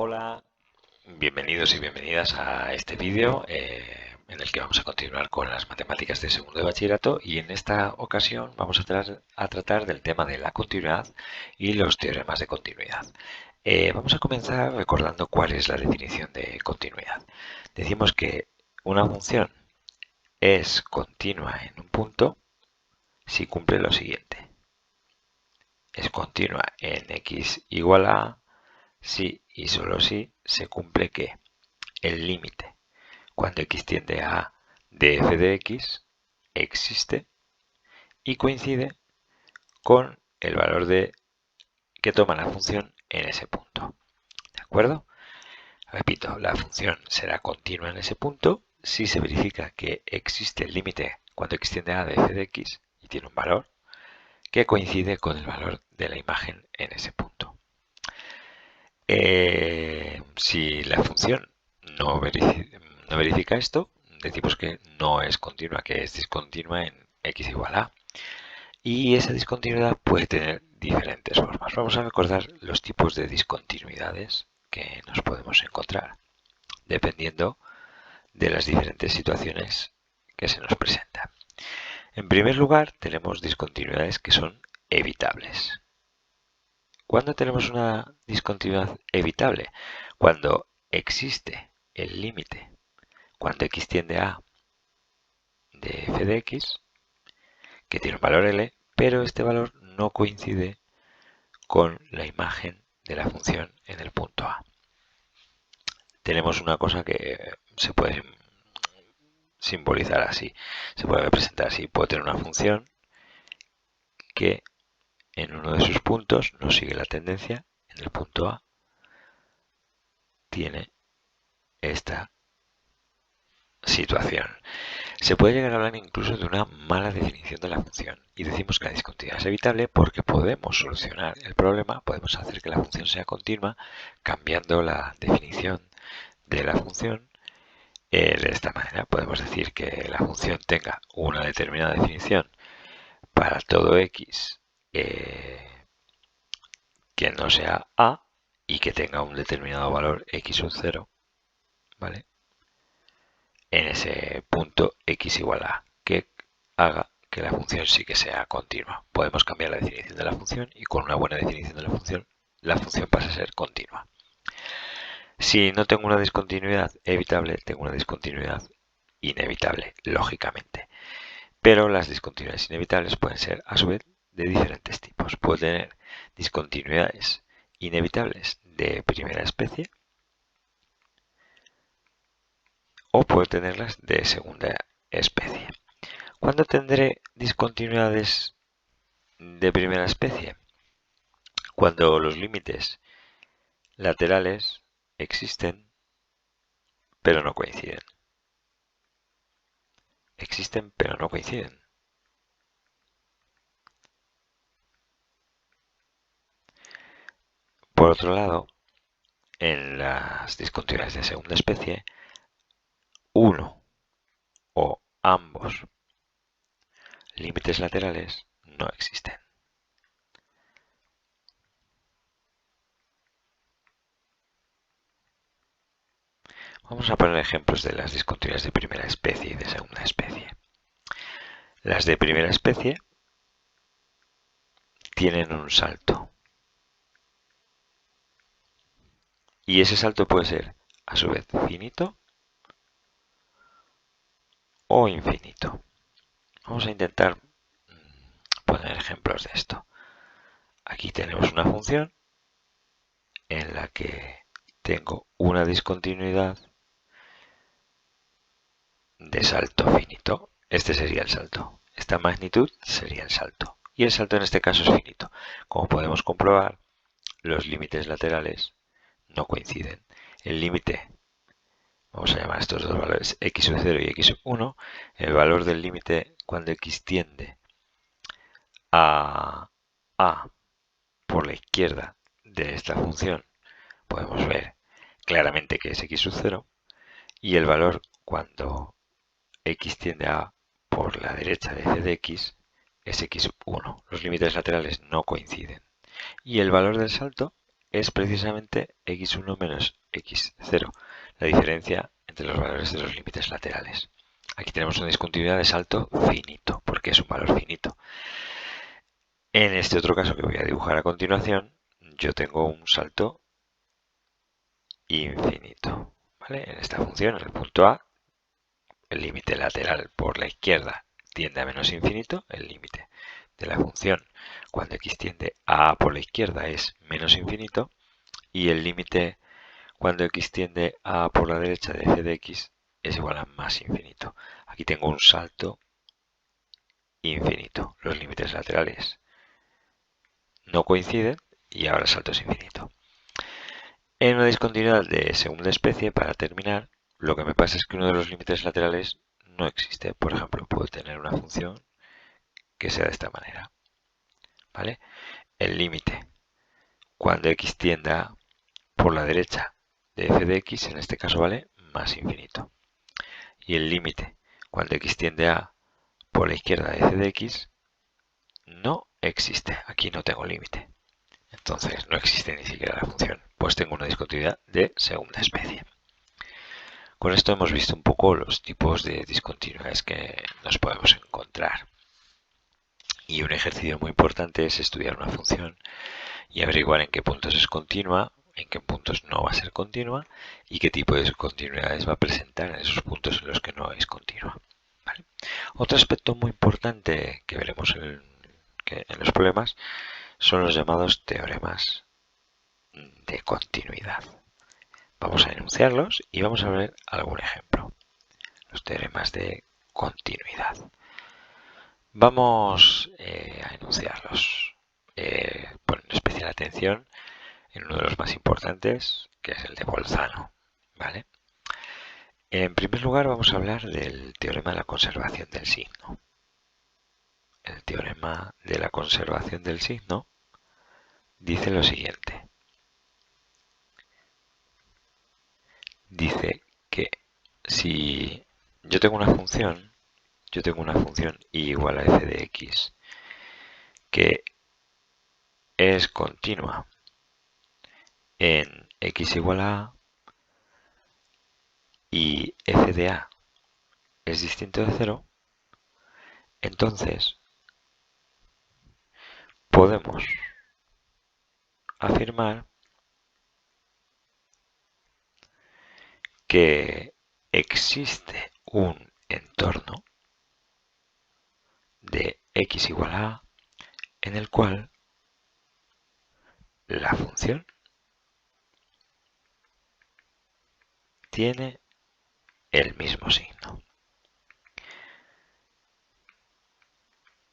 Hola, bienvenidos y bienvenidas a este vídeo en el que vamos a continuar con las matemáticas de segundo de bachillerato, y en esta ocasión vamos a tratar del tema de la continuidad y los teoremas de continuidad. Vamos a comenzar recordando cuál es la definición de continuidad. Decimos que una función es continua en un punto si cumple lo siguiente. Es continua en x igual a si y solo si se cumple que el límite cuando x tiende a A de f de x existe y coincide con el valor que toma la función en ese punto. ¿De acuerdo? Repito, la función será continua en ese punto si se verifica que existe el límite cuando x tiende a A de f de x y tiene un valor que coincide con el valor de la imagen en ese punto. Si la función no verifica esto, decimos que no es continua, que es discontinua en x igual a. Y esa discontinuidad puede tener diferentes formas. Vamos a recordar los tipos de discontinuidades que nos podemos encontrar, dependiendo de las diferentes situaciones que se nos presentan. En primer lugar, tenemos discontinuidades que son evitables. ¿Cuándo tenemos una discontinuidad evitable? Cuando existe el límite, cuando x tiende a de f de x, que tiene un valor L, pero este valor no coincide con la imagen de la función en el punto A. Tenemos una cosa que se puede simbolizar así, se puede representar así. Puedo tener una función que en uno de sus puntos no sigue la tendencia, en el punto A tiene esta situación. Se puede llegar a hablar incluso de una mala definición de la función, y decimos que la discontinuidad es evitable porque podemos solucionar el problema, podemos hacer que la función sea continua cambiando la definición de la función. De esta manera podemos decir que la función tenga una determinada definición para todo x que no sea a y que tenga un determinado valor x sub 0, ¿vale? En ese punto x igual a, que haga que la función sí que sea continua. Podemos cambiar la definición de la función y con una buena definición de la función pasa a ser continua. Si no tengo una discontinuidad evitable, tengo una discontinuidad inevitable, lógicamente. Pero las discontinuidades inevitables pueden ser, a su vez, de diferentes tipos. Puedo tener discontinuidades inevitables de primera especie o puedo tenerlas de segunda especie. ¿Cuándo tendré discontinuidades de primera especie? Cuando los límites laterales existen, pero no coinciden. Existen, pero no coinciden. Por otro lado, en las discontinuidades de segunda especie, uno o ambos límites laterales no existen. Vamos a poner ejemplos de las discontinuidades de primera especie y de segunda especie. Las de primera especie tienen un salto. Y ese salto puede ser, a su vez, finito o infinito. Vamos a intentar poner ejemplos de esto. Aquí tenemos una función en la que tengo una discontinuidad de salto finito. Este sería el salto. Esta magnitud sería el salto. Y el salto en este caso es finito. Como podemos comprobar, los límites laterales no coinciden. El límite, vamos a llamar a estos dos valores x sub 0 y x sub 1, el valor del límite cuando x tiende a por la izquierda de esta función, podemos ver claramente que es x sub 0, y el valor cuando x tiende a por la derecha de f de x es x sub 1. Los límites laterales no coinciden. Y el valor del salto es precisamente x1 menos x0, la diferencia entre los valores de los límites laterales. Aquí tenemos una discontinuidad de salto finito, porque es un valor finito. En este otro caso que voy a dibujar a continuación, yo tengo un salto infinito. ¿Vale? En esta función, en el punto A, el límite lateral por la izquierda tiende a menos infinito, el límite de la función cuando x tiende a por la izquierda es menos infinito, y el límite cuando x tiende a por la derecha de f de x es igual a más infinito. Aquí tengo un salto infinito. Los límites laterales no coinciden y ahora el salto es infinito. En una discontinuidad de segunda especie, para terminar, lo que me pasa es que uno de los límites laterales no existe. Por ejemplo, puedo tener una función que sea de esta manera. ¿Vale? El límite cuando x tienda por la derecha de f de x, en este caso vale más infinito. Y el límite cuando x tiende a por la izquierda de f de x no existe. Aquí no tengo límite. Entonces no existe ni siquiera la función. Pues tengo una discontinuidad de segunda especie. Con esto hemos visto un poco los tipos de discontinuidades que nos podemos encontrar. Y un ejercicio muy importante es estudiar una función y averiguar en qué puntos es continua, en qué puntos no va a ser continua y qué tipo de discontinuidades va a presentar en esos puntos en los que no es continua. ¿Vale? Otro aspecto muy importante que veremos en los problemas son los llamados teoremas de continuidad. Vamos a enunciarlos y vamos a ver algún ejemplo. Los teoremas de continuidad. Vamos a enunciarlos. Ponen especial atención en uno de los más importantes, que es el de Bolzano. ¿Vale? En primer lugar vamos a hablar del teorema de la conservación del signo. El teorema de la conservación del signo dice lo siguiente. Dice que si yo tengo una función y igual a f de x que es continua en x igual a a y f de a es distinto de 0, entonces podemos afirmar que existe un entorno de x igual a a en el cual la función tiene el mismo signo.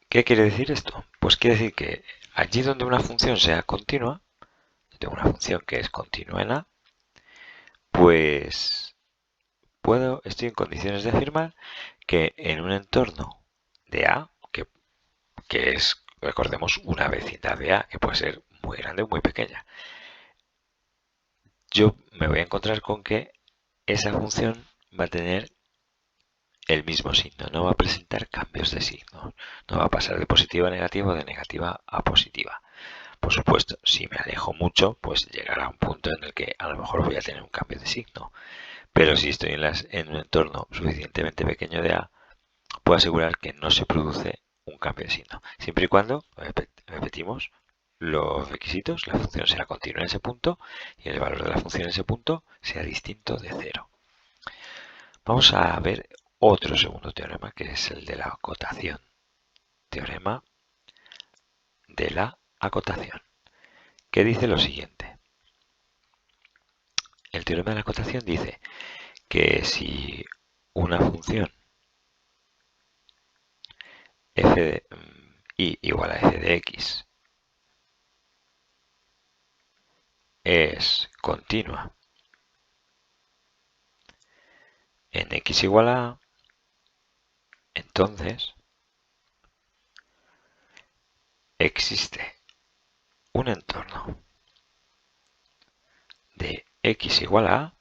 ¿Qué quiere decir esto? Pues quiere decir que allí donde una función sea continua, yo tengo una función que es continua en a, pues estoy en condiciones de afirmar que en un entorno de a, que es, recordemos, una vecindad de a, que puede ser muy grande o muy pequeña, yo me voy a encontrar con que esa función va a tener el mismo signo, no va a presentar cambios de signo, no va a pasar de positiva a negativa o de negativa a positiva. Por supuesto, si me alejo mucho, pues llegará un punto en el que a lo mejor voy a tener un cambio de signo. Pero si estoy en un entorno suficientemente pequeño de A, puedo asegurar que no se produce un cambio de signo. Siempre y cuando, repetimos, los requisitos, la función sea continua en ese punto y el valor de la función en ese punto sea distinto de 0. Vamos a ver otro segundo teorema, que es el de la acotación. Teorema de la acotación, que dice lo siguiente. El teorema de la acotación dice que si una función f de y igual a f de x es continua en x igual a a, entonces existe un entorno de x igual a a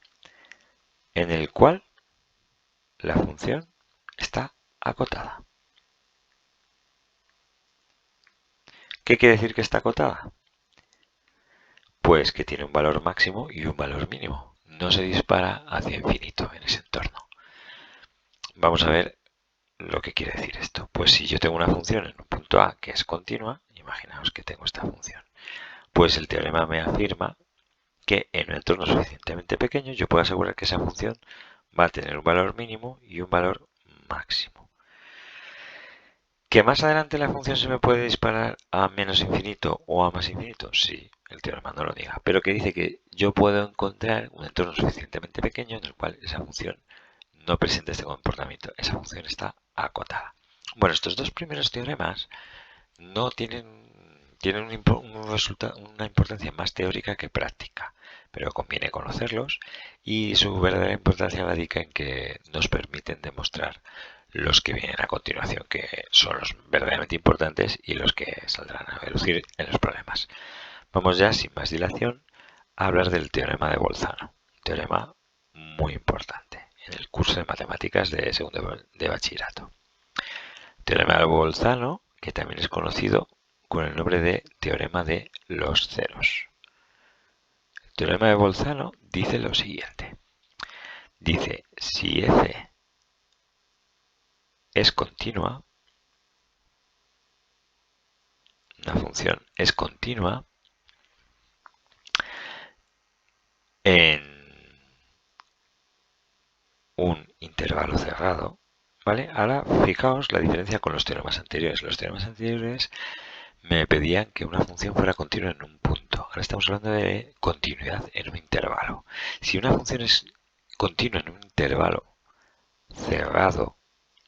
en el cual la función está acotada. ¿Qué quiere decir que está acotada? Pues que tiene un valor máximo y un valor mínimo. No se dispara hacia infinito en ese entorno. Vamos a ver lo que quiere decir esto. Pues si yo tengo una función en un punto A que es continua, imaginaos que tengo esta función, pues el teorema me afirma que en un entorno suficientemente pequeño yo puedo asegurar que esa función va a tener un valor mínimo y un valor máximo. ¿Que más adelante la función se me puede disparar a menos infinito o a más infinito? Sí, el teorema no lo niega, pero que dice que yo puedo encontrar un entorno suficientemente pequeño en el cual esa función no presenta este comportamiento, esa función está acotada. Bueno, estos dos primeros teoremas no tienen una importancia más teórica que práctica, pero conviene conocerlos y su verdadera importancia radica en que nos permiten demostrar los que vienen a continuación, que son los verdaderamente importantes y los que saldrán a relucir en los problemas. Vamos ya, sin más dilación, a hablar del teorema de Bolzano, un teorema muy importante en el curso de matemáticas de segundo de bachillerato. Teorema de Bolzano, que también es conocido con el nombre de teorema de los ceros. El teorema de Bolzano dice lo siguiente. Dice, si f es continua, una función es continua en un intervalo cerrado, ¿vale? Ahora fijaos la diferencia con los teoremas anteriores. Los teoremas anteriores me pedían que una función fuera continua en un punto. Ahora estamos hablando de continuidad en un intervalo. Si una función es continua en un intervalo cerrado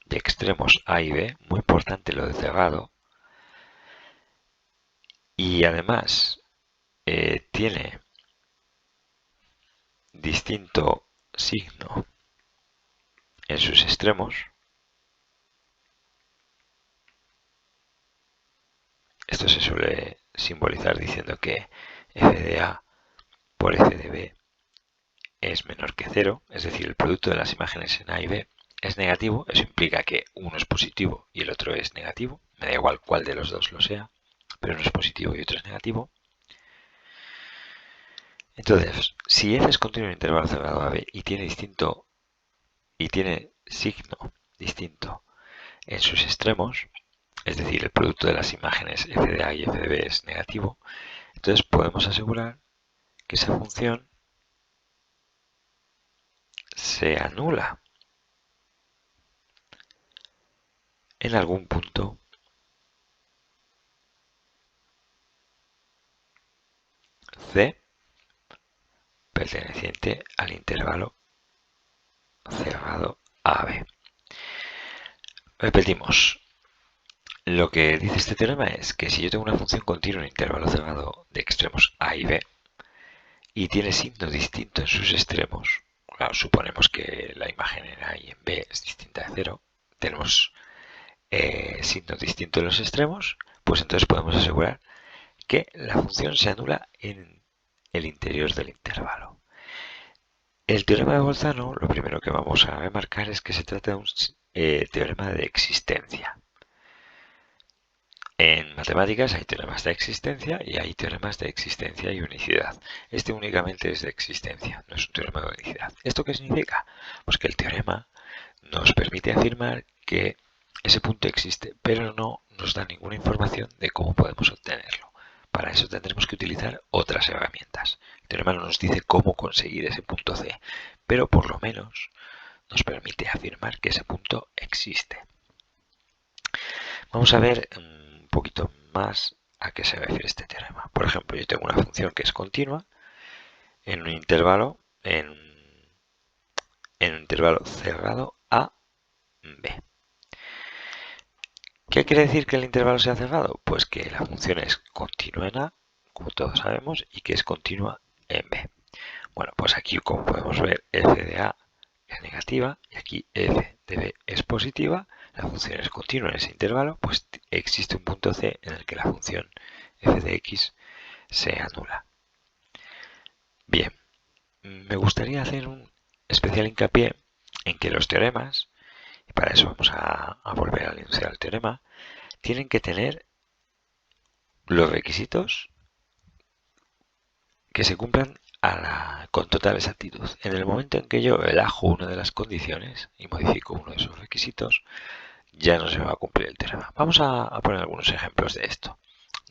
de extremos A y B, muy importante lo de cerrado, y además tiene distinto signo en sus extremos, esto se suele simbolizar diciendo que f de A por f de B es menor que 0, es decir, el producto de las imágenes en A y B es negativo, eso implica que uno es positivo y el otro es negativo, me da igual cuál de los dos lo sea, pero uno es positivo y otro es negativo. Entonces, si f es continuo en intervalo cerrado AB y tiene signo distinto en sus extremos, es decir, el producto de las imágenes f de A y f de B es negativo, entonces podemos asegurar que esa función se anula en algún punto C perteneciente al intervalo cerrado AB. Repetimos, lo que dice este teorema es que si yo tengo una función continua en intervalo cerrado de extremos A y B y tiene signo distinto en sus extremos, claro, suponemos que la imagen en A y en B es distinta de 0, tenemos signo distinto en los extremos, pues entonces podemos asegurar que la función se anula en el interior del intervalo. El teorema de Bolzano, lo primero que vamos a remarcar es que se trata de un teorema de existencia. En matemáticas hay teoremas de existencia y hay teoremas de existencia y unicidad. Este únicamente es de existencia, no es un teorema de unicidad. ¿Esto qué significa? Pues que el teorema nos permite afirmar que ese punto existe, pero no nos da ninguna información de cómo podemos obtenerlo. Para eso tendremos que utilizar otras herramientas. El teorema no nos dice cómo conseguir ese punto C, pero por lo menos nos permite afirmar que ese punto existe. Vamos a ver un poquito más a qué se refiere este teorema. Por ejemplo, yo tengo una función que es continua en un intervalo, en un intervalo cerrado A, B. ¿Qué quiere decir que el intervalo sea cerrado? Pues que la función es continua en A, como todos sabemos, y que es continua en B. Bueno, pues aquí, como podemos ver, f de A es negativa y aquí f de B es positiva. La función es continua en ese intervalo, pues existe un punto C en el que la función f de x se anula. Bien, me gustaría hacer un especial hincapié en que los teoremas, y para eso vamos a volver al enunciado del teorema, tienen que tener los requisitos que se cumplan con total exactitud. En el momento en que yo relajo una de las condiciones y modifico uno de esos requisitos, ya no se va a cumplir el teorema. Vamos a poner algunos ejemplos de esto.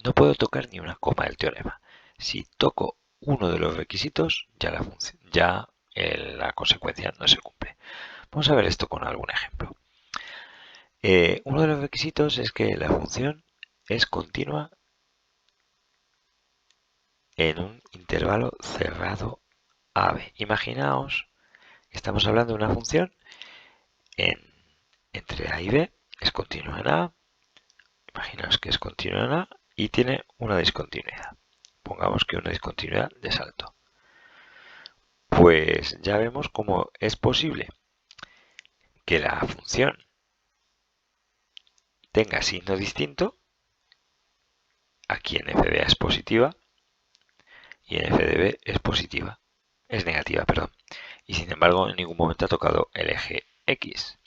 No puedo tocar ni una coma del teorema. Si toco uno de los requisitos, ya la consecuencia no se cumple. Vamos a ver esto con algún ejemplo. Uno de los requisitos es que la función es continua en un intervalo cerrado AB. Imaginaos, estamos hablando de una función entre A y B, es continua en A, imaginaos que es continua en A y tiene una discontinuidad. Pongamos que una discontinuidad de salto. Pues ya vemos cómo es posible que la función tenga signo distinto. Aquí en f de A es positiva y en f de B es negativa, perdón. Y sin embargo en ningún momento ha tocado el eje X.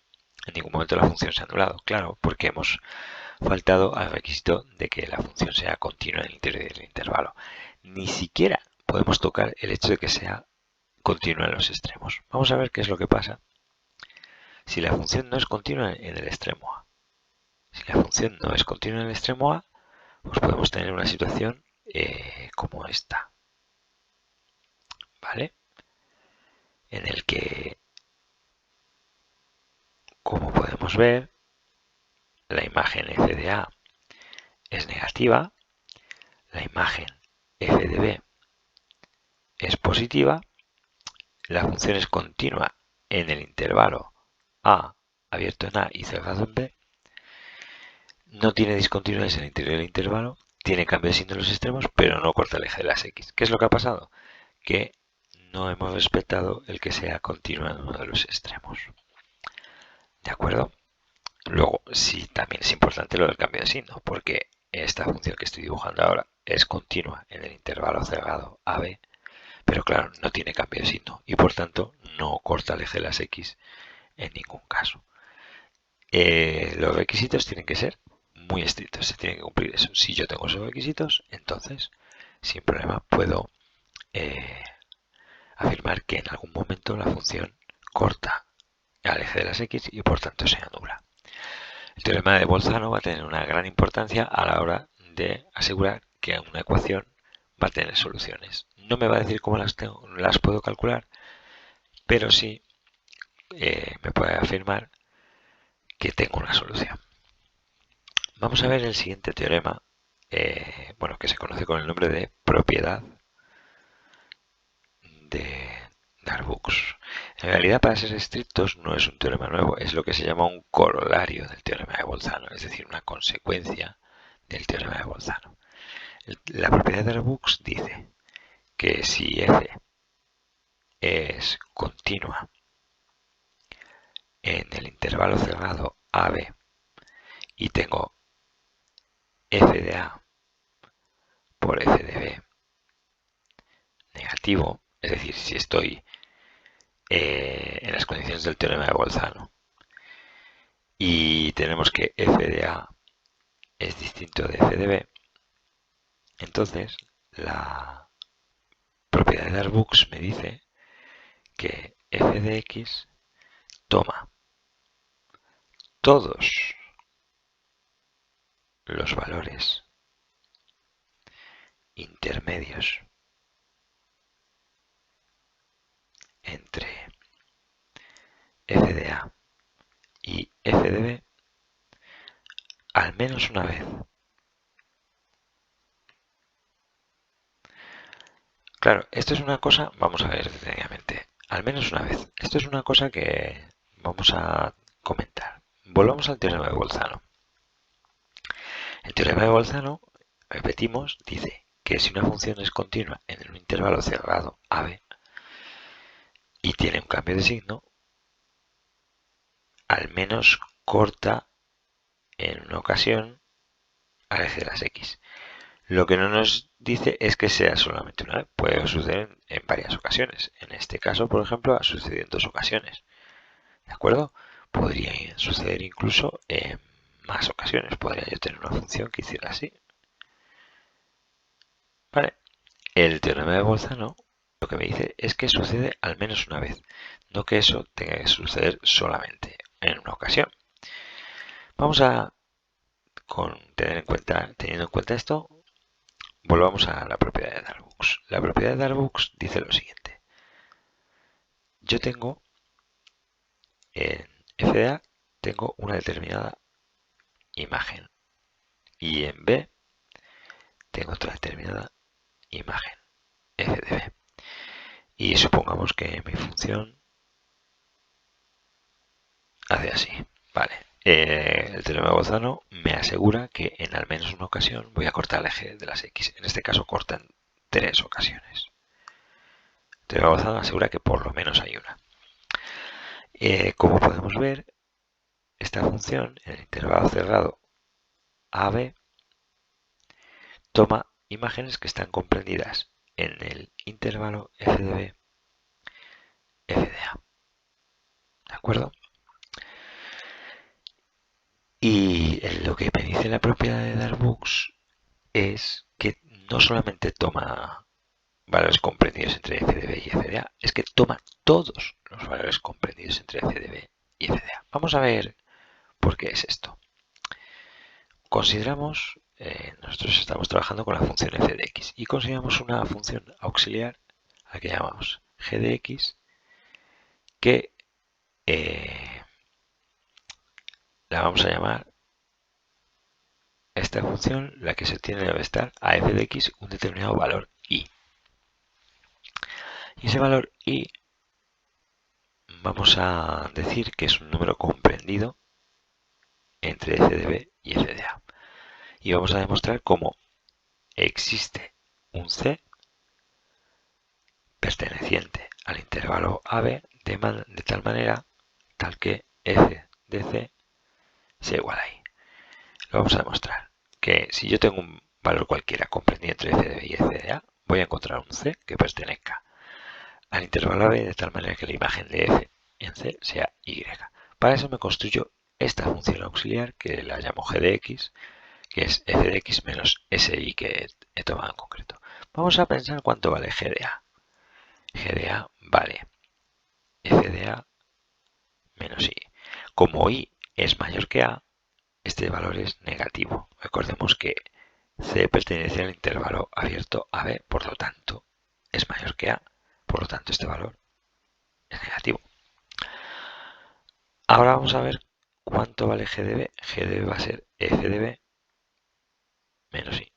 En ningún momento la función se ha anulado, claro, porque hemos faltado al requisito de que la función sea continua en el interior del intervalo. Ni siquiera podemos tocar el hecho de que sea continua en los extremos. Vamos a ver qué es lo que pasa si la función no es continua en el extremo A. Si la función no es continua en el extremo A, pues podemos tener una situación como esta, ¿vale? En el que, como podemos ver, la imagen f de A es negativa, la imagen f de B es positiva, la función es continua en el intervalo A abierto en A y cerrado en B, no tiene discontinuidades en el interior del intervalo, tiene cambio de signo en los extremos, pero no corta el eje de las X. ¿Qué es lo que ha pasado? Que no hemos respetado el que sea continua en uno de los extremos. ¿De acuerdo? Luego, sí, también es importante lo del cambio de signo, porque esta función que estoy dibujando ahora es continua en el intervalo cerrado AB, pero claro, no tiene cambio de signo y por tanto no corta el eje de las X en ningún caso. Los requisitos tienen que ser muy estrictos, se tienen que cumplir eso. Si yo tengo esos requisitos, entonces sin problema puedo afirmar que en algún momento la función corta al eje de las X y por tanto se anula. El teorema de Bolzano va a tener una gran importancia a la hora de asegurar que una ecuación va a tener soluciones. No me va a decir cómo las puedo calcular, pero sí me puede afirmar que tengo una solución. Vamos a ver el siguiente teorema, que se conoce con el nombre de propiedad de Darboux. En realidad, para ser estrictos, no es un teorema nuevo, es lo que se llama un corolario del teorema de Bolzano, es decir, una consecuencia del teorema de Bolzano. La propiedad de Darboux dice que si f es continua en el intervalo cerrado AB y tengo f de A por f de B negativo, es decir, si estoy en las condiciones del teorema de Bolzano y tenemos que f de A es distinto de f de B, entonces la propiedad de Darboux me dice que f de X toma todos los valores intermedios entre f de A y f de B al menos una vez. Claro, esto es una cosa, vamos a ver detenidamente, al menos una vez. Esto es una cosa que vamos a comentar. Volvamos al teorema de Bolzano. El teorema de Bolzano, repetimos, dice que si una función es continua en un intervalo cerrado AB y tiene un cambio de signo, al menos corta en una ocasión al eje de las X. Lo que no nos dice es que sea solamente una vez, puede suceder en varias ocasiones. En este caso, por ejemplo, ha sucedido en 2 ocasiones. ¿De acuerdo? Podría suceder incluso en más ocasiones. Podría yo tener una función que hiciera así. ¿Vale? El teorema de Bolzano lo que me dice es que sucede al menos una vez, no que eso tenga que suceder solamente en una ocasión. Vamos a, teniendo en cuenta esto, volvamos a la propiedad de Darboux. La propiedad de Darboux dice lo siguiente. Yo tengo en f de A tengo una determinada imagen y en B tengo otra determinada imagen f de B. Y supongamos que mi función hace así. Vale. El teorema de Bolzano me asegura que en al menos una ocasión voy a cortar el eje de las X. En este caso corta en 3 ocasiones. El teorema de Bolzano asegura que por lo menos hay una. Como podemos ver, esta función en el intervalo cerrado AB toma imágenes que están comprendidas en el intervalo f de B, f de A. ¿De acuerdo? Y lo que me dice la propiedad de Darboux es que no solamente toma valores comprendidos entre f de B y f de A, es que toma todos los valores comprendidos entre f de B y f de A. Vamos a ver por qué es esto. Consideramos, nosotros estamos trabajando con la función f de x y consideramos una función auxiliar a la que llamamos g de x que la vamos a llamar esta función, la que se tiene debe estar a f de x un determinado valor i. Y ese valor i vamos a decir que es un número comprendido entre f de b y f de a. Y vamos a demostrar cómo existe un c perteneciente al intervalo AB de tal manera tal que f de c sea igual a i. Lo vamos a demostrar que si yo tengo un valor cualquiera comprendido entre f de b y f de a, voy a encontrar un c que pertenezca al intervalo AB de tal manera que la imagen de f en c sea y. Para eso me construyo esta función auxiliar que la llamo g de x, que es f de x menos si que he tomado en concreto. Vamos a pensar cuánto vale g de a. G de a vale f de a menos i. Como i es mayor que a, este valor es negativo. Recordemos que c pertenece al intervalo abierto AB, por lo tanto es mayor que a, por lo tanto este valor es negativo. Ahora vamos a ver cuánto vale g de b. G de b va a ser f de b menos i.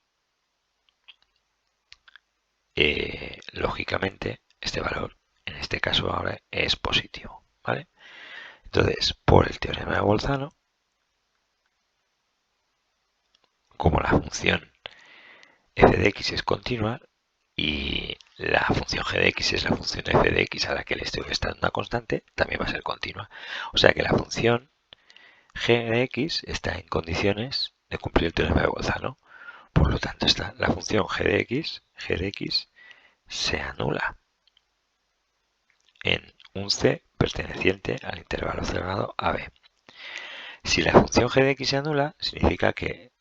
Lógicamente este valor en este caso ahora es positivo, ¿vale? Entonces, por el teorema de Bolzano, como la función f de x es continua y la función g de x es la función f de x a la que le estoy restando una constante, también va a ser continua. O sea que la función g de x está en condiciones de cumplir el teorema de Bolzano. Por lo tanto, la función g de x se anula en un c perteneciente al intervalo cerrado AB. Si la función g de x se anula, significa que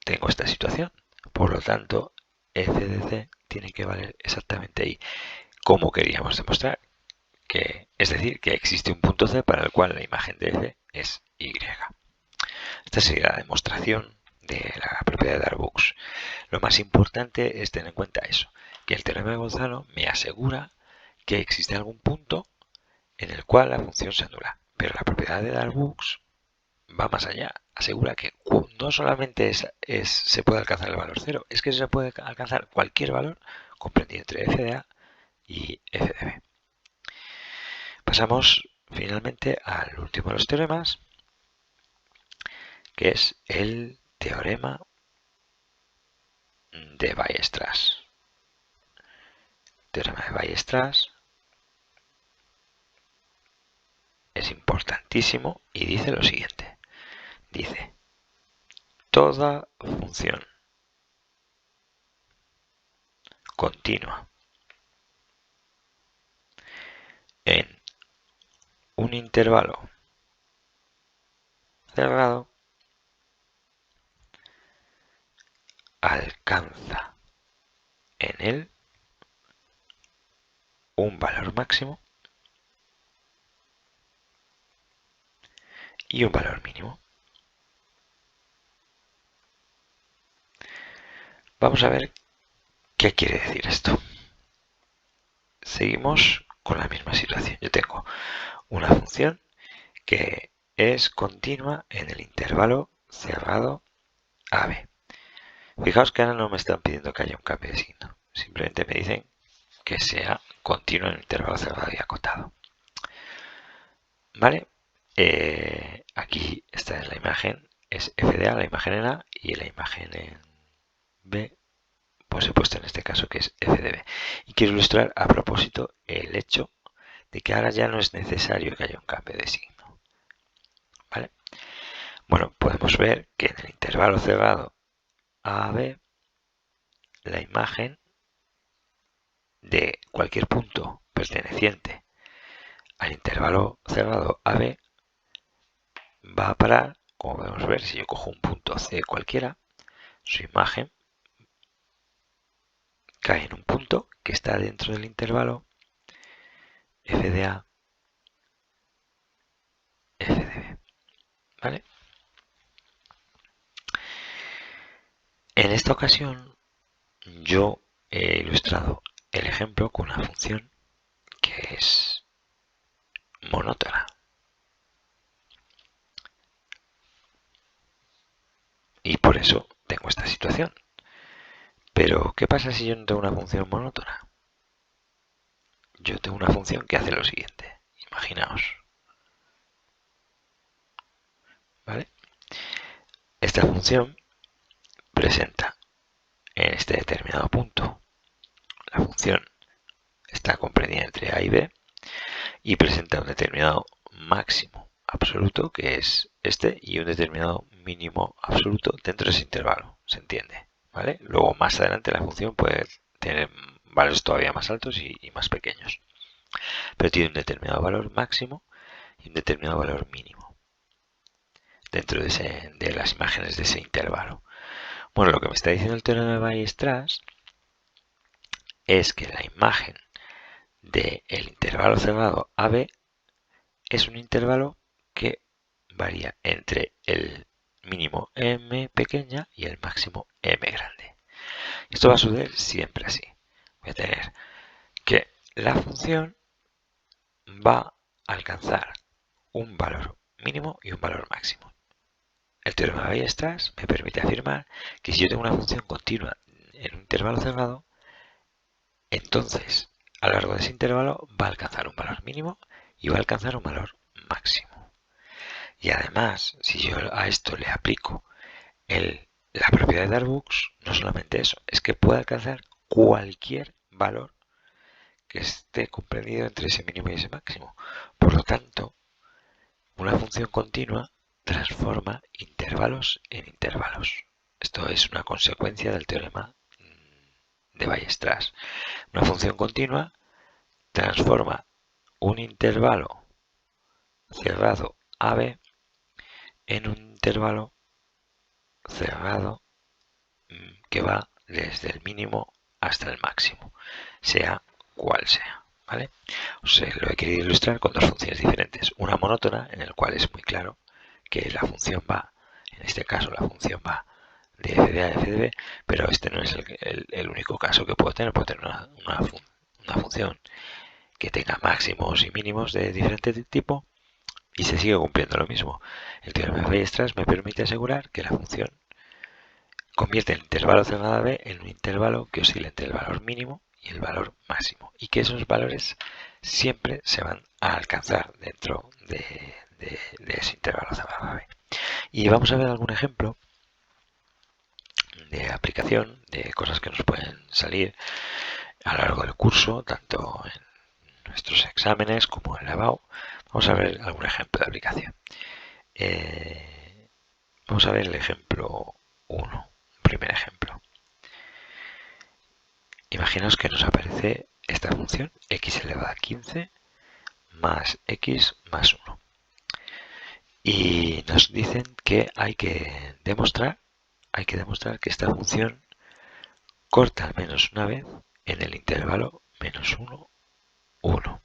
tengo esta situación. Por lo tanto, f de c tiene que valer exactamente i, como queríamos demostrar. Es decir, que existe un punto c para el cual la imagen de f es y. Esta sería la demostración de la propiedad de Darboux. Lo más importante es tener en cuenta eso, que el teorema de Bolzano me asegura que existe algún punto en el cual la función se anula. Pero la propiedad de Darboux va más allá. Asegura que no solamente se puede alcanzar el valor cero, es que se puede alcanzar cualquier valor comprendido entre f de a y f de b. Pasamos finalmente al último de los teoremas, que es el teorema de Weierstrass. El teorema de Weierstrass es importantísimo y dice lo siguiente. Dice, toda función continua en un intervalo cerrado alcanza en él un valor máximo y un valor mínimo. Vamos a ver qué quiere decir esto. Seguimos con la misma situación. Yo tengo una función que es continua en el intervalo cerrado AB. Fijaos que ahora no me están pidiendo que haya un cambio de signo. Simplemente me dicen que sea continuo en el intervalo cerrado y acotado. ¿Vale? Aquí esta es la imagen, es f de A, la imagen en A, y la imagen en B, pues he puesto en este caso que es f de B. Y quiero ilustrar a propósito el hecho de que ahora ya no es necesario que haya un cambio de signo. ¿Vale? Bueno, podemos ver que en el intervalo cerrado AB, la imagen de cualquier punto perteneciente al intervalo cerrado AB va a parar, como podemos ver, si yo cojo un punto C cualquiera, su imagen cae en un punto que está dentro del intervalo f de A, f de B. ¿Vale? En esta ocasión yo he ilustrado el ejemplo con una función que es monótona. Y por eso tengo esta situación. Pero, ¿qué pasa si yo no tengo una función monótona? Yo tengo una función que hace lo siguiente. Imaginaos. ¿Vale? Esta función presenta en este determinado punto la función está comprendida entre A y B y presenta un determinado máximo absoluto, que es este, y un determinado mínimo absoluto dentro de ese intervalo. ¿Se entiende? ¿Vale? Luego más adelante la función puede tener valores todavía más altos y más pequeños. Pero tiene un determinado valor máximo y un determinado valor mínimo dentro de las imágenes de ese intervalo. Bueno, lo que me está diciendo el teorema de Weierstrass es que la imagen del intervalo cerrado AB es un intervalo que varía entre el mínimo m pequeña y el máximo m grande. Esto va a suceder siempre así. Voy a tener que la función va a alcanzar un valor mínimo y un valor máximo. El teorema de Weierstrass me permite afirmar que si yo tengo una función continua en un intervalo cerrado, entonces a lo largo de ese intervalo va a alcanzar un valor mínimo y va a alcanzar un valor máximo. Y además, si yo a esto le aplico la propiedad de Darboux, no solamente eso, es que puede alcanzar cualquier valor que esté comprendido entre ese mínimo y ese máximo. Por lo tanto, una función continua transforma intervalos en intervalos. Esto es una consecuencia del teorema de Weierstrass. Una función continua transforma un intervalo cerrado AB en un intervalo cerrado que va desde el mínimo hasta el máximo, sea cual sea. ¿Vale? Os lo he querido ilustrar con dos funciones diferentes. Una monótona, en el cual es muy claro que la función va, en este caso la función va de f de A a f de B, pero este no es el único caso que puedo tener. Puedo tener una función que tenga máximos y mínimos de diferente tipo y se sigue cumpliendo lo mismo. El teorema de Weierstrass me permite asegurar que la función convierte el intervalo cerrado B en un intervalo que oscila entre el valor mínimo y el valor máximo, y que esos valores siempre se van a alcanzar dentro de ese intervalo cerrado B. Y vamos a ver algún ejemplo de aplicación de cosas que nos pueden salir a lo largo del curso, tanto en nuestros exámenes como en la EBAU. Vamos a ver algún ejemplo de aplicación. Vamos a ver el ejemplo 1, primer ejemplo. Imaginaos que nos aparece esta función x elevado a 15 más x más 1. Y nos dicen que hay que demostrar que esta función corta al menos una vez en el intervalo -1, 1.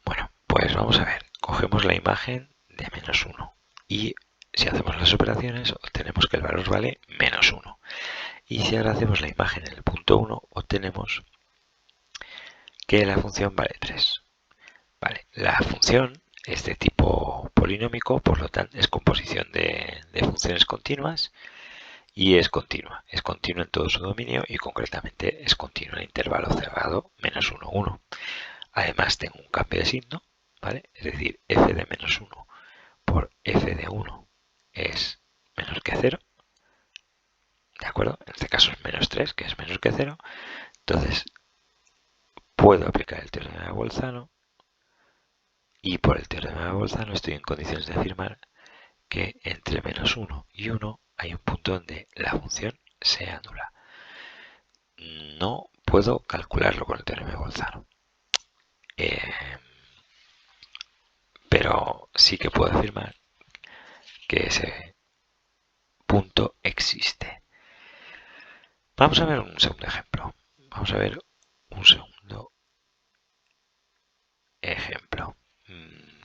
Bueno, pues vamos a ver. Cogemos la imagen de -1 y si hacemos las operaciones obtenemos que el valor vale -1. Y si ahora hacemos la imagen en el punto 1 obtenemos que la función vale 3. Vale, la función es de tipo polinómico, por lo tanto es composición de funciones continuas y es continua en todo su dominio y concretamente es continua en intervalo cerrado -1, 1. Además tengo un cambio de signo, ¿vale? Es decir, f de -1 por f de 1 es menos que 0, ¿de acuerdo? En este caso es -3, que es menos que 0. Entonces puedo aplicar el teorema de Bolzano y por el teorema de Bolzano estoy en condiciones de afirmar que entre -1 y 1 hay un punto donde la función se anula. No puedo calcularlo con el teorema de Bolzano, pero sí que puedo afirmar que ese punto existe. Vamos a ver un segundo ejemplo. Vamos a ver un segundo ejemplo.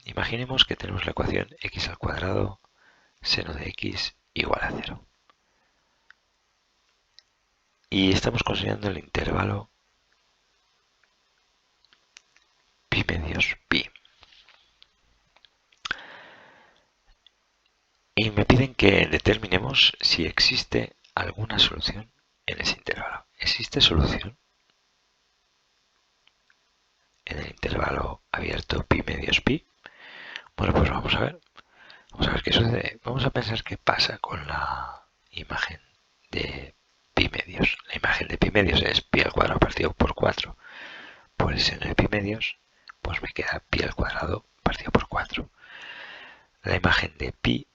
Imaginemos que tenemos la ecuación x al cuadrado seno de x igual a 0. Y estamos considerando el intervalo pi medios pi. Y me piden que determinemos si existe alguna solución en ese intervalo. ¿Existe solución en el intervalo abierto pi medios pi? Bueno, pues vamos a ver. Vamos a ver qué sucede. Vamos a pensar qué pasa con la imagen de pi medios. La imagen de pi medios es pi al cuadrado partido por 4 por el seno de pi medios, pues me queda pi al cuadrado partido por 4. La imagen de pi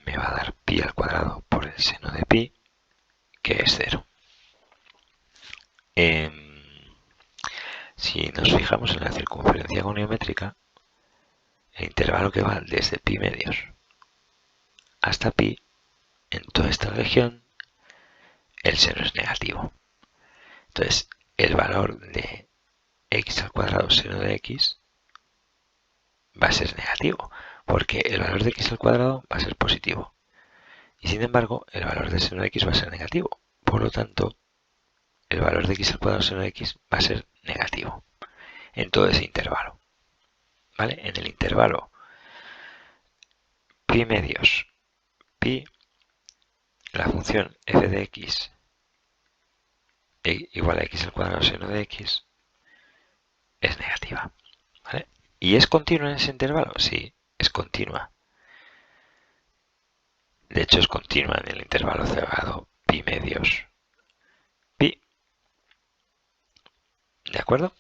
me va a dar pi al cuadrado por el seno de pi, que es 0. Si nos fijamos en la circunferencia goniométrica, el intervalo que va desde pi medios hasta pi, en toda esta región, el seno es negativo. Entonces, el valor de x al cuadrado seno de x va a ser negativo, porque el valor de x al cuadrado va a ser positivo. Y sin embargo, el valor de seno de x va a ser negativo. Por lo tanto, el valor de x al cuadrado seno de x va a ser negativo en todo ese intervalo. ¿Vale? En el intervalo pi medios pi, la función f de x igual a x al cuadrado seno de x es negativa. ¿Vale? ¿Y es continua en ese intervalo? Sí, es continua. De hecho, es continua en el intervalo cerrado pi medios pi. ¿De acuerdo?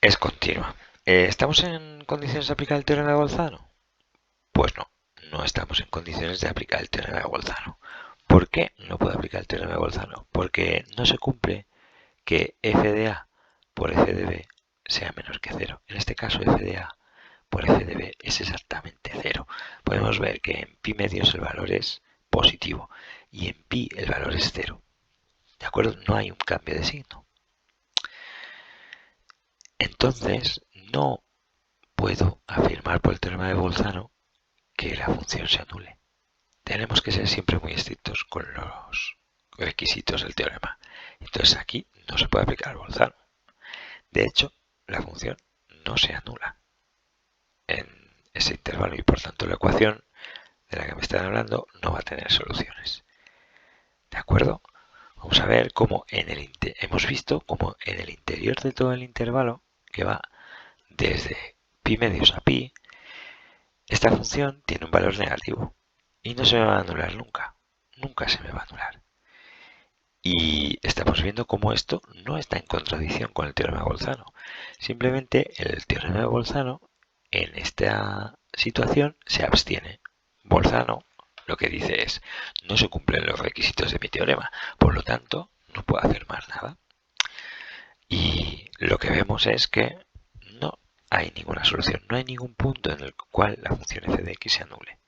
Es continua. ¿Estamos en condiciones de aplicar el teorema de Bolzano? Pues no, no estamos en condiciones de aplicar el teorema de Bolzano. ¿Por qué no puedo aplicar el teorema de Bolzano? Porque no se cumple que f de a por f de b sea menor que 0. En este caso, f de a por f de b es exactamente 0. Podemos ver que en pi medios el valor es positivo y en pi el valor es 0. ¿De acuerdo? No hay un cambio de signo. Entonces, no puedo afirmar por el teorema de Bolzano que la función se anule. Tenemos que ser siempre muy estrictos con los requisitos del teorema. Entonces aquí no se puede aplicar el Bolzano. De hecho, la función no se anula en ese intervalo y por tanto la ecuación de la que me están hablando no va a tener soluciones. ¿De acuerdo? Vamos a ver cómo hemos visto cómo en el interior de todo el intervalo, que va desde pi medios a pi, esta función tiene un valor negativo y no se me va a anular nunca. Nunca se me va a anular. Y estamos viendo cómo esto no está en contradicción con el teorema de Bolzano. Simplemente el teorema de Bolzano en esta situación se abstiene. Bolzano lo que dice es, no se cumplen los requisitos de mi teorema, por lo tanto no puedo afirmar nada. Y lo que vemos es que no hay ninguna solución, no hay ningún punto en el cual la función f de x se anule.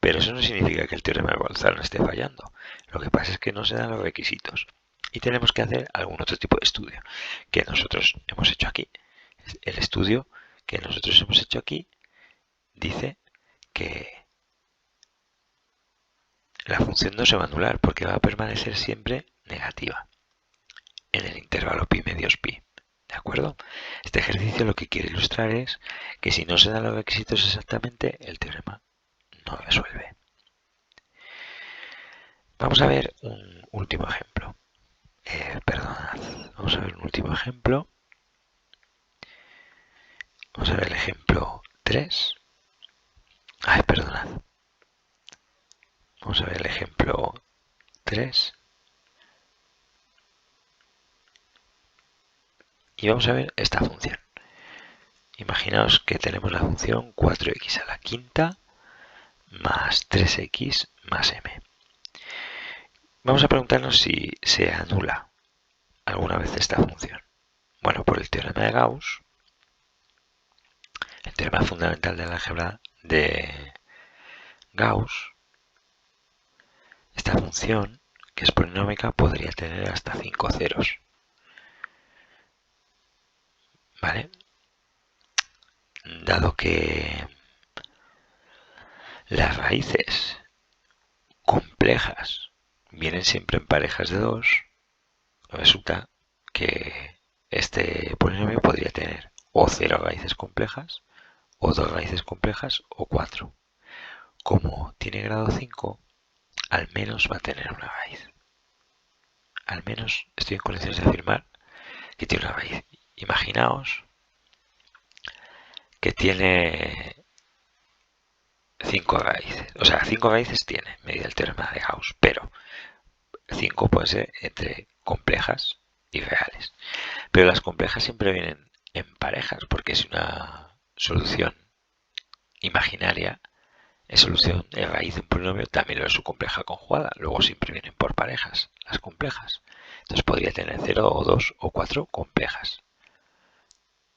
Pero eso no significa que el teorema de Bolzano esté fallando. Lo que pasa es que no se dan los requisitos. Y tenemos que hacer algún otro tipo de estudio que nosotros hemos hecho aquí. El estudio que nosotros hemos hecho aquí dice que la función no se va a anular porque va a permanecer siempre negativa en el intervalo pi medios pi. ¿De acuerdo? Este ejercicio lo que quiere ilustrar es que si no se dan los requisitos exactamente, el teorema no resuelve. Vamos a ver un último ejemplo. Perdonad. Vamos a ver un último ejemplo. Vamos a ver el ejemplo 3. Ay, perdonad. Vamos a ver el ejemplo 3. Y vamos a ver esta función. Imaginaos que tenemos la función 4x a la quinta más 3x más m. Vamos a preguntarnos si se anula alguna vez esta función. Bueno, por el teorema de Gauss, el teorema fundamental del álgebra de Gauss, esta función, que es polinómica, podría tener hasta 5 ceros. ¿Vale? Dado que las raíces complejas vienen siempre en parejas de 2, resulta que este polinomio podría tener o 0 raíces complejas, o 2 raíces complejas, o 4. Como tiene grado 5, al menos va a tener una raíz. Al menos estoy en condiciones de afirmar que tiene una raíz. Imaginaos que tiene 5 raíces. O sea, 5 raíces tiene, medida el teorema de Gauss, pero 5 puede ser entre complejas y reales. Pero las complejas siempre vienen en parejas, porque es una solución imaginaria, es solución de raíz de un polinomio, también lo es su compleja conjugada. Luego siempre vienen por parejas, las complejas. Entonces podría tener 0 o 2 o 4 complejas.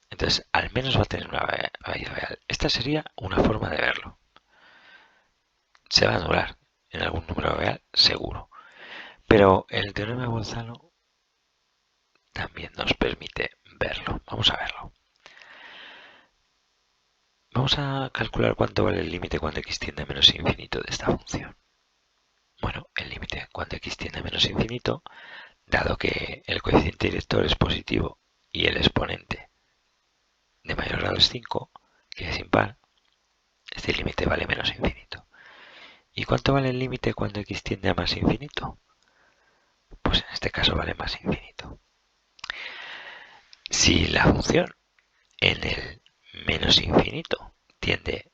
Entonces, al menos va a tener una raíz real. Esta sería una forma de verlo. Se va a anular en algún número real, seguro. Pero el teorema de Bolzano también nos permite verlo. Vamos a verlo. Vamos a calcular cuánto vale el límite cuando x tiende a menos infinito de esta función. Bueno, el límite cuando x tiende a menos infinito, dado que el coeficiente director es positivo y el exponente de mayor grado es 5, que es impar, este límite vale menos infinito. ¿Y cuánto vale el límite cuando x tiende a más infinito? Pues en este caso vale más infinito. Si la función en el menos infinito tiende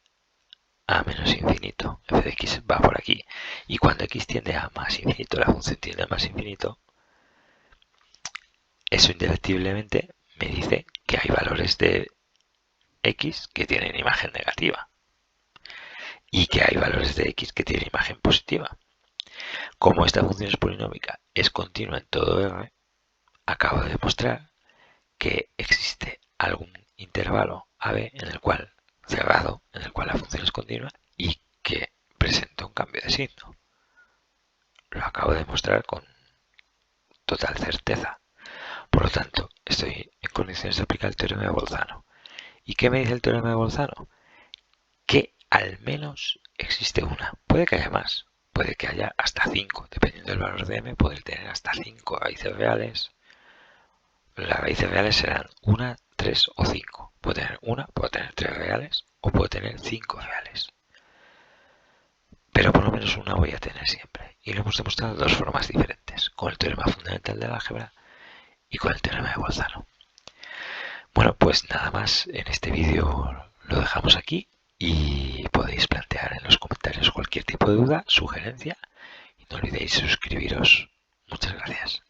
a menos infinito, f de x va por aquí, y cuando x tiende a más infinito, la función tiende a más infinito, eso indefectiblemente me dice que hay valores de x que tienen imagen negativa y que hay valores de x que tienen imagen positiva. Como esta función es polinómica, es continua en todo R, acabo de demostrar que existe algún intervalo AB en el cual, cerrado, en el cual la función es continua y que presenta un cambio de signo. Lo acabo de demostrar con total certeza. Por lo tanto, estoy en condiciones de aplicar el teorema de Bolzano. ¿Y qué me dice el teorema de Bolzano? Que al menos existe una. Puede que haya más. Puede que haya hasta 5. Dependiendo del valor de m, poder tener hasta 5 raíces reales. Las raíces reales serán 1, 3 o 5. Puedo tener 1, puedo tener 3 reales o puedo tener 5 reales. Pero por lo menos una voy a tener siempre. Y lo hemos demostrado de dos formas diferentes. Con el teorema fundamental del álgebra y con el teorema de Bolzano. Bueno, pues nada más, en este vídeo lo dejamos aquí y podéis plantear en los comentarios cualquier tipo de duda, sugerencia y no olvidéis suscribiros. Muchas gracias.